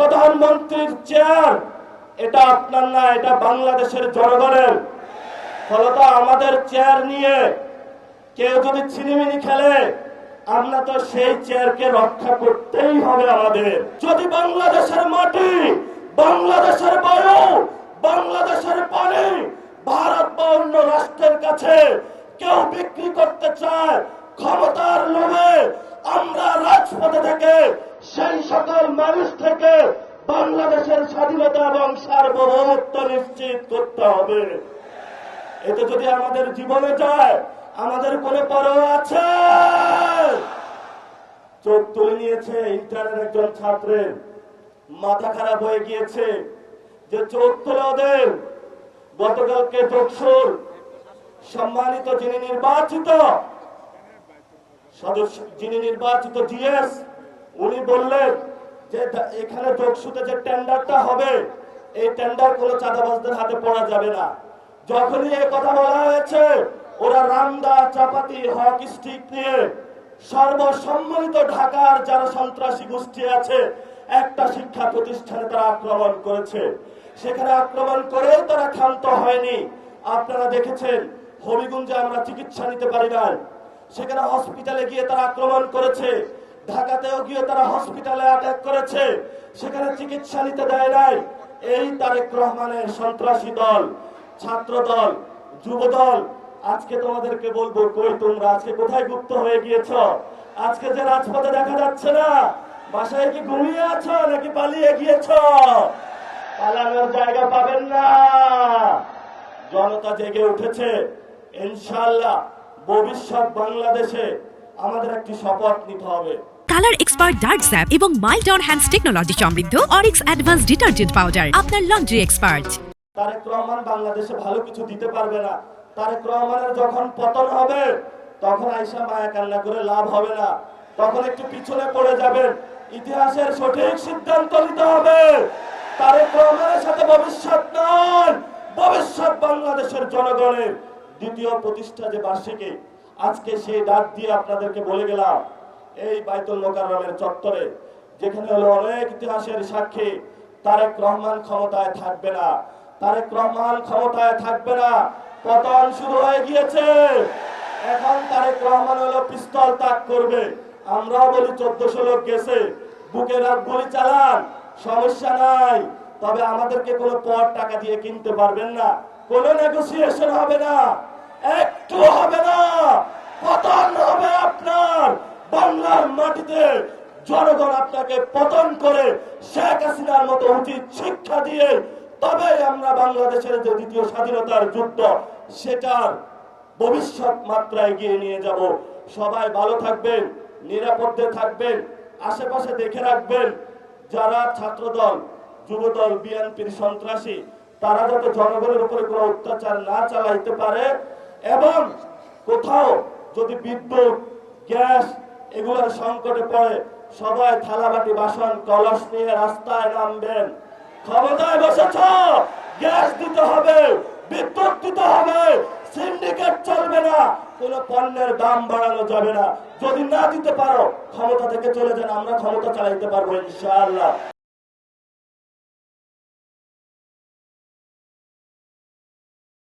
প্রধানমন্ত্রীর চেয়ার এটা আপনার না, এটা বাংলাদেশের জনগণের। ফলত আমাদের চেয়ার নিয়ে কেউ যদি ছিনিমিনি খেলে, আমরা তো সেই চেয়ারকে রক্ষা করতেই হবে আমাদের। যদি বাংলাদেশের মাটি, বাংলাদেশের বায়ু, বাংলাদেশের পানি ভারত বা অন্য রাষ্ট্রের কাছে কেউ বিক্রি করতে চায় ক্ষমতার লোভে, আমরা রাজপথে থেকে সেই সকল মানুষ থেকে বাংলাদেশের স্বাধীনতা এবং সার্বভৌমত্ব নিশ্চিত করতে হবে। এতে যদি আমাদের জীবনে যায়, আমাদের কোনো পরোয়া আছে? চোখ তুলে নিয়েছে ইন্টারের একজন ছাত্রের, মাথা খারাপ হয়ে গিয়েছে যে চোখ তুলে ওদের। গতকালকে যোগসুর সম্মানিত যিনি নির্বাচিত জিএস, উনি বললেন যে এখানে যোগসুতে যে টেন্ডারটা হবে, এই টেন্ডার কোনো চাঁদাবাজদের হাতে পড়া যাবে না। যখনই এই কথা বলা হয়েছে, ওরা রামদা, চাপাতি, হক স্টিক নিয়ে সর্বসম্মিলিত ঢাকার যারা সন্ত্রাসী গোষ্ঠী আছে, একটা শিক্ষা প্রতিষ্ঠানে তারা আক্রমণ করেছে। সেখানে আক্রমণ করেও তারা ক্ষান্ত হয়নি। আপনারা দেখেছেন হবিগঞ্জে আমরা চিকিৎসা নিতে পারি না, সেখানে হসপিটালে গিয়ে তারা আক্রমণ করেছে। ঢাকাতেও গিয়ে তারা হসপিটালে অ্যাটাক করেছে, সেখানে চিকিৎসা নিতে দেয় নাই। এই তারেক রহমানের সন্ত্রাসী দল, ছাত্র দল, যুব দল, আজকে তোমাদেরকে বলবো, কই তোমরা আজকে কোথায় গুপ্ত হয়ে গিয়েছ? আজকে যে রাজপথে দেখা যাচ্ছে না, বাসায় কি ঘুমিয়ে আছো নাকি পালিয়ে গিয়েছ? পালানোর জায়গা পাবেন না। জনতা জেগে উঠেছে। ইনশাআল্লাহ ভবিষ্যৎ বাংলাদেশে আমাদের একটি শপথ নিতে হবে। কালার এক্সপার্ট ডার্ক স্যাপ এবং মাইল্ড অন হ্যান্ডস টেকনোলজি সমৃদ্ধ অরিক্স অ্যাডভান্স ডিটারজেন্ট পাউডার আপনার লন্ড্রি এক্সপার্ট। তারেক রহমান বাংলাদেশে ভালো কিছু দিতে পারবে না। তারেক রহমানের যখন পতন হবে, তখন আইসা মায়া কান্না করে লাভ হবে না, তখন একটু পিছনে পড়ে যাবেন। ইতিহাসের সঠিক সিদ্ধান্ত নিতে হবে। তারেক রহমানের সাথে ভবিষ্যৎ নয়, ভবিষ্যৎ বাংলাদেশের জনগণের। দ্বিতীয় প্রতিষ্ঠা যে বার্ষিকী, আজকে সেই ডাক দিয়ে আপনাদেরকে বলে গেলাম, এই বাইতুল মোকাররমের চত্বরে, যেখানে হলো অনেক ইতিহাসের সাক্ষী, তারেক রহমান ক্ষমতায় থাকবে না, তারেক রহমান ক্ষমতায় থাকবে না। পতন শুরু হয়ে গিয়েছে। এখন তারেক রহমান হলো পিস্তল তাক করবে। আমরাও বলি 1400 লোক গেছে, বুকে রাত গুলি চালান, সমস্যা নাই। তবে আমাদেরকে কোনো পর টাকা দিয়ে কিনতে পারবেন না, কোনো নেগোসিয়েশন হবে না, একটু হবে না। পতন হবে আপনার বাংলার মাটিতে। জনগণ আপনাকে পতন করে শেখ হাসিনার মতো উচিত শিক্ষা দিয়ে তবে আমরা বাংলাদেশের যে দ্বিতীয় স্বাধীনতার যুদ্ধ, সেটার ভবিষ্যৎ মাত্রায় এগিয়ে নিয়ে যাব। সবাই ভালো থাকবেন, নিরাপদে থাকবেন, আশেপাশে দেখে রাখবেন যারা ছাত্রদল, যুবদল, বিএনপির সন্ত্রাসী, তারা যাতে জনগণের উপরে কোনো অত্যাচার না চালাইতে পারে। এবং কোথাও যদি বিদ্যুৎ, গ্যাস এগুলোর সংকটে পড়ে, সবাই থালাবাটি, বাসন, কলস নিয়ে রাস্তায় নামবেন। ক্ষমতায় বসেছ, গ্যাস দিতে হবে, বিদ্যুৎ দিতে হবে, সিন্ডিকেট চলবে না, কোন পণ্যের দাম বাড়ানো যাবে না। যদি না দিতে পারো, ক্ষমতা থেকে চলে যান, আমরা ক্ষমতা চালাইতে পারবো ইনশাআল্লাহ।